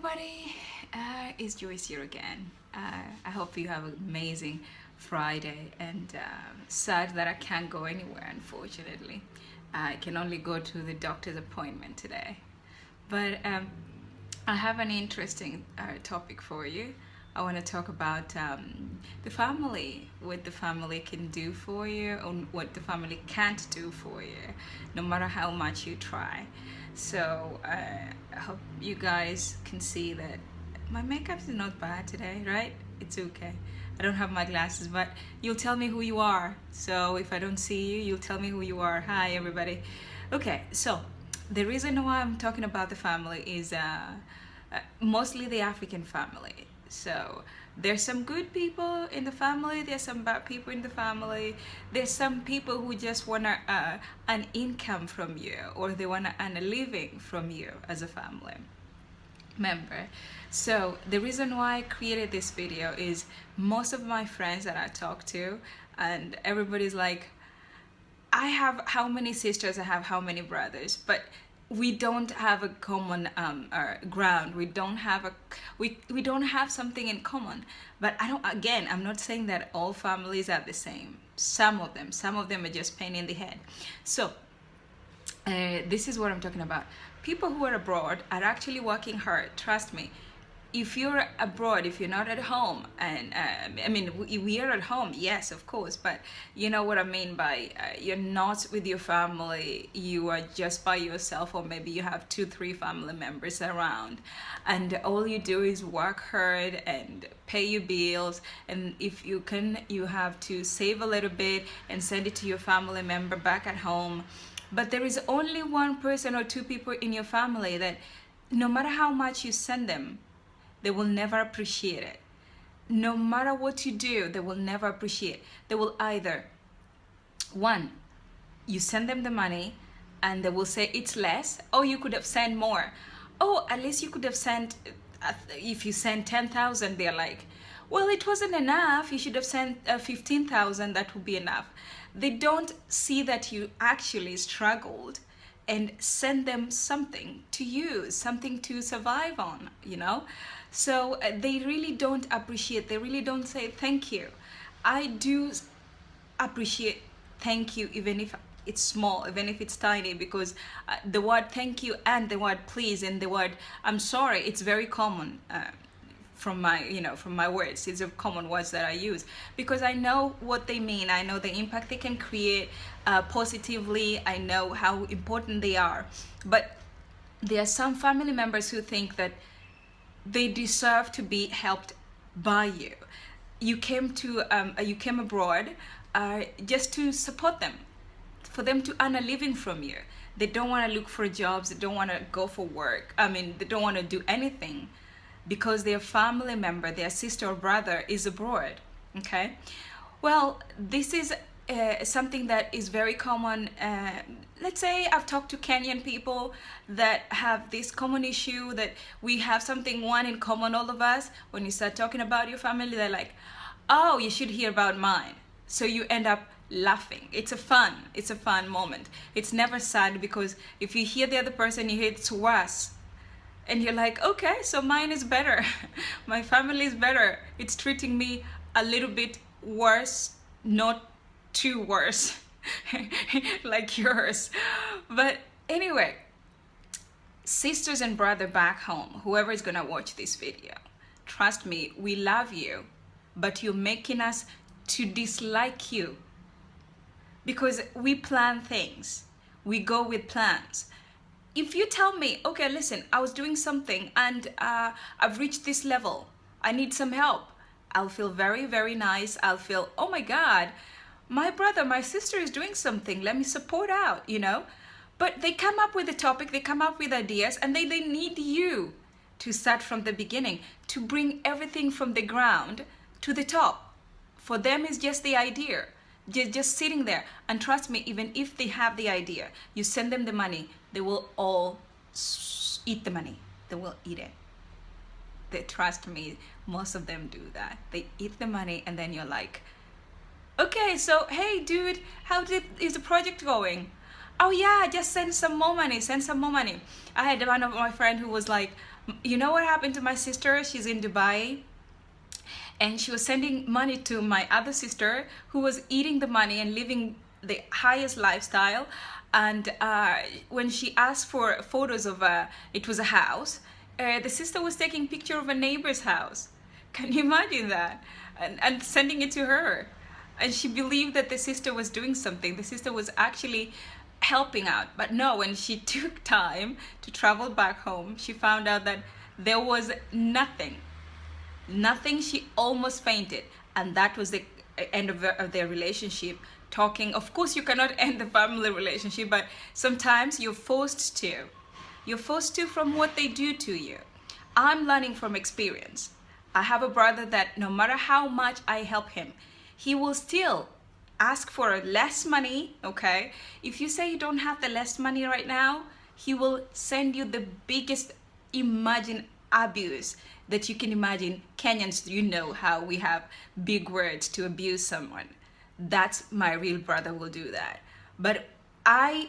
everybody, it's Joyce here again. I hope you have an amazing Friday, and sad that I can't go anywhere, unfortunately. I can only go to the doctor's appointment today. But I have an interesting topic for you. I want to talk about the family, what the family can do for you, and what the family can't do for you, no matter how much you try. So I hope you guys can see that my makeup is not bad today, right? It's okay. I don't have my glasses, but you'll tell me who you are. So if I don't see you, you'll tell me who you are. Hi, everybody. Okay, so the reason why I'm talking about the family is mostly the African family. So there's some good people in the family, there's some bad people in the family, there's some people who just want an income from you, or they want to earn a living from you as a family member. So the reason why I created this video is most of my friends that I talk to, and everybody's like, I have how many sisters, I have how many brothers, but we don't have a common ground. We don't have we don't have something in common. But I'm not saying that all families are the same. Some of them are just pain in the head. So this is what I'm talking about. People who are abroad are actually working hard, trust me. If you're abroad, if you're not at home, and we are at home, yes, of course, but you know what I mean by you're not with your family, you are just by yourself, or maybe you have 2-3 family members around, and all you do is work hard and pay your bills, and if you can, you have to save a little bit and send it to your family member back at home. But there is only one person or 2 people in your family that no matter how much you send them, they will never appreciate it. No matter what you do, they will never appreciate. They will either, one, you send them the money and they will say it's less. Oh, you could have sent more. Oh, at least you could have sent, if you send 10,000, they're like, well, it wasn't enough. You should have sent 15,000. That would be enough. They don't see that you actually struggled and send them something to use, something to survive on, you know? So they really don't appreciate, they really don't say thank you. I do appreciate thank you, even if it's small, even if it's tiny, because the word thank you and the word please and the word I'm sorry, it's very common. From my words, it's a common words that I use because I know what they mean. I know the impact they can create positively. I know how important they are. But there are some family members who think that they deserve to be helped by you. You came abroad just to support them, for them to earn a living from you. They don't want to look for jobs. They don't want to go for work. They don't want to do anything, because their family member, their sister or brother is abroad, okay? Well, this is something that is very common. Let's say I've talked to Kenyan people that have this common issue, that we have one in common, all of us. When you start talking about your family, they're like, oh, you should hear about mine. So you end up laughing. It's a fun moment. It's never sad, because if you hear the other person, you hear it's worse. And you're like, okay, so mine is better. My family is better. It's treating me a little bit worse, not too worse, like yours. But anyway, sisters and brother back home, whoever is gonna watch this video, trust me, we love you, but you're making us to dislike you, because we plan things. We go with plans. If you tell me, okay, listen, I was doing something and I've reached this level, I need some help, I'll feel very, very nice. I'll feel, oh my God, my brother, my sister is doing something, let me support out, you know? But they come up with a topic, they come up with ideas, and they need you to start from the beginning, to bring everything from the ground to the top. For them, it's just the idea. Just sitting there. And trust me, even if they have the idea, you send them the money, they will all eat the money. They will eat it. Trust me, most of them do that. They eat the money, and then you're like, okay, so hey dude, how is the project going? oh yeah, just send some more money, send some more money. I had one of my friend who was like, you know what happened to my sister? She's in Dubai, and she was sending money to my other sister who was eating the money and living the highest lifestyle. And when she asked for photos of it was a house, the sister was taking picture of a neighbor's house. Can you imagine that? And sending it to her, and she believed that the sister was doing something. The sister was actually helping out. But no, when she took time to travel back home, she found out that there was nothing. Nothing. She almost fainted. And that was the end of their relationship. Talking, of course, you cannot end the family relationship, but sometimes you're forced to. You're forced to from what they do to you. I'm learning from experience. I have a brother that no matter how much I help him, he will still ask for less money, okay? If you say you don't have the less money right now, he will send you the biggest imagine abuse that you can imagine. Kenyans, you know how we have big words to abuse someone. That's my real brother will do that. But I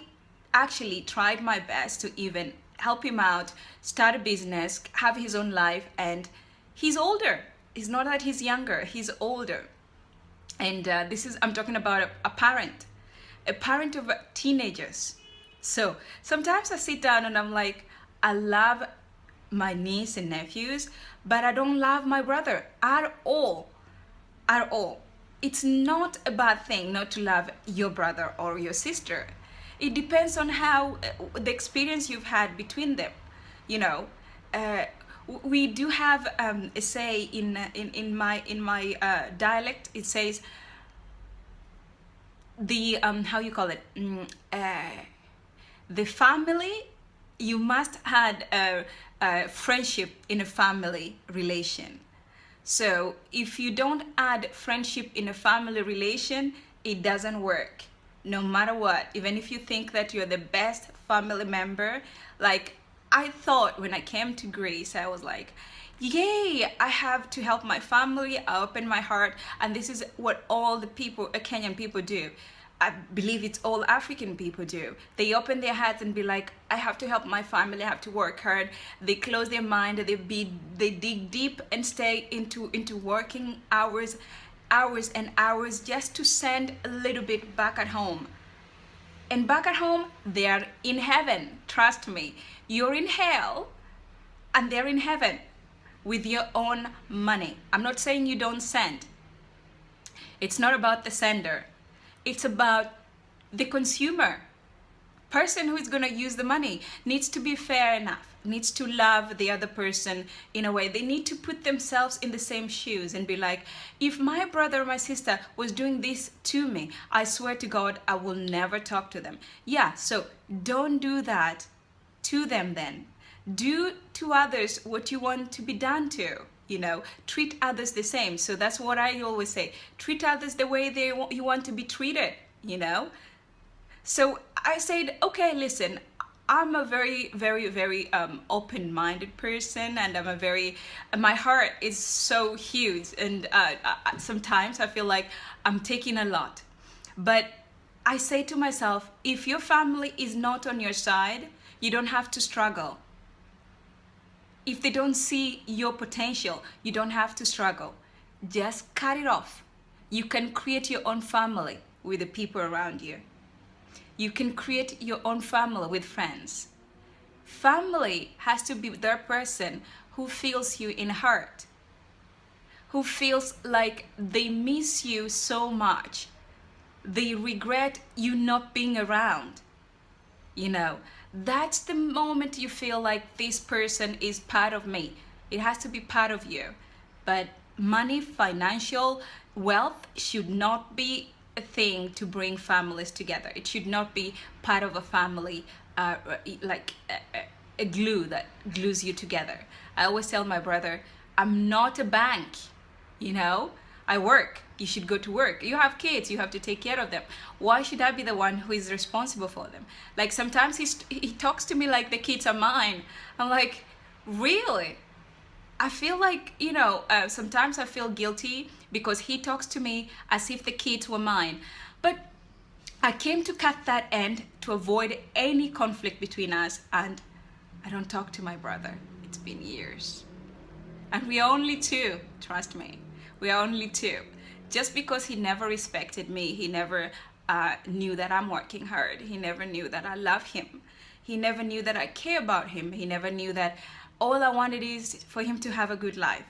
actually tried my best to even help him out, start a business, have his own life, and he's older. It's not that he's younger, he's older. And this is, I'm talking about a parent of teenagers. So sometimes I sit down and I'm like, I love my niece and nephews, but I don't love my brother at all. At all. It's not a bad thing not to love your brother or your sister. It depends on how the experience you've had between them. You know, we do have a say in my dialect. It says the how you call it, the family. You must had a friendship in a family relation. So if you don't add friendship in a family relation, it doesn't work. No matter what, even if you think that you're the best family member, like I thought when I came to Greece, I was like, yay, I have to help my family, I open my heart, and this is what all the people, Kenyan people do. I believe it's all African people do. They open their hearts and be like, I have to help my family, I have to work hard. They close their mind, they dig deep and stay into working hours and hours just to send a little bit back at home. And back at home, they are in heaven. Trust me. You're in hell and they're in heaven with your own money. I'm not saying you don't send. It's not about the sender. It's about the consumer. Person who is going to use the money needs to be fair enough, needs to love the other person in a way. They need to put themselves in the same shoes and be like, if my brother or my sister was doing this to me, I swear to God, I will never talk to them. Yeah, so don't do that to them then. Do to others what you want to be done to. You know, treat others the same. So that's what I always say. Treat others the way you want to be treated, you know. So I said, okay, listen, I'm a very, very, very open-minded person, and my heart is so huge, and sometimes I feel like I'm taking a lot. But I say to myself, if your family is not on your side, you don't have to struggle. If they don't see your potential, you don't have to struggle. Just cut it off. You can create your own family with the people around you. You can create your own family with friends. Family has to be the person who feels you in heart, who feels like they miss you so much. They regret you not being around. You know, that's the moment you feel like this person is part of me. It has to be part of you. But money, financial wealth should not be a thing to bring families together. It should not be part of a family, like a glue that glues you together. I always tell my brother, I'm not a bank, you know? I work. You should go to work. You have kids. You have to take care of them. Why should I be the one who is responsible for them? Like sometimes he talks to me like the kids are mine. I'm like, really? I feel like, you know, sometimes I feel guilty because he talks to me as if the kids were mine. But I came to cut that end to avoid any conflict between us, and I don't talk to my brother. It's been years. And we are only two, trust me. We are only two. Just because he never respected me, he never knew that I'm working hard. He never knew that I love him. He never knew that I care about him. He never knew that all I wanted is for him to have a good life.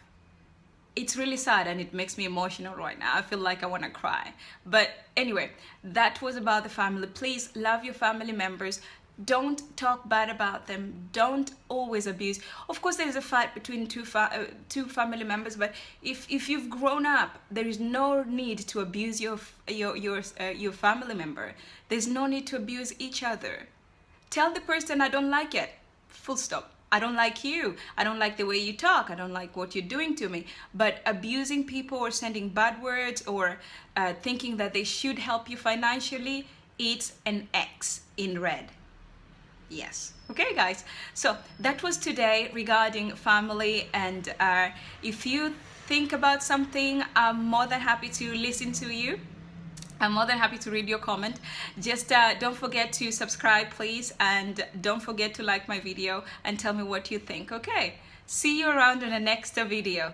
It's really sad and it makes me emotional right now. I feel like I want to cry. But anyway, that was about the family. Please love your family members. Don't talk bad about them. Don't always abuse. Of course, there is a fight between two family members, but if you've grown up, there is no need to abuse your family member. There's no need to abuse each other. Tell the person, I don't like it. Full stop. I don't like you. I don't like the way you talk. I don't like what you're doing to me. But abusing people or sending bad words or thinking that they should help you financially, it's an X in red. Yes. Okay, guys. So that was today regarding family. And if you think about something, I'm more than happy to listen to you. I'm more than happy to read your comment. Just don't forget to subscribe, please. And don't forget to like my video and tell me what you think. Okay. See you around in the next video.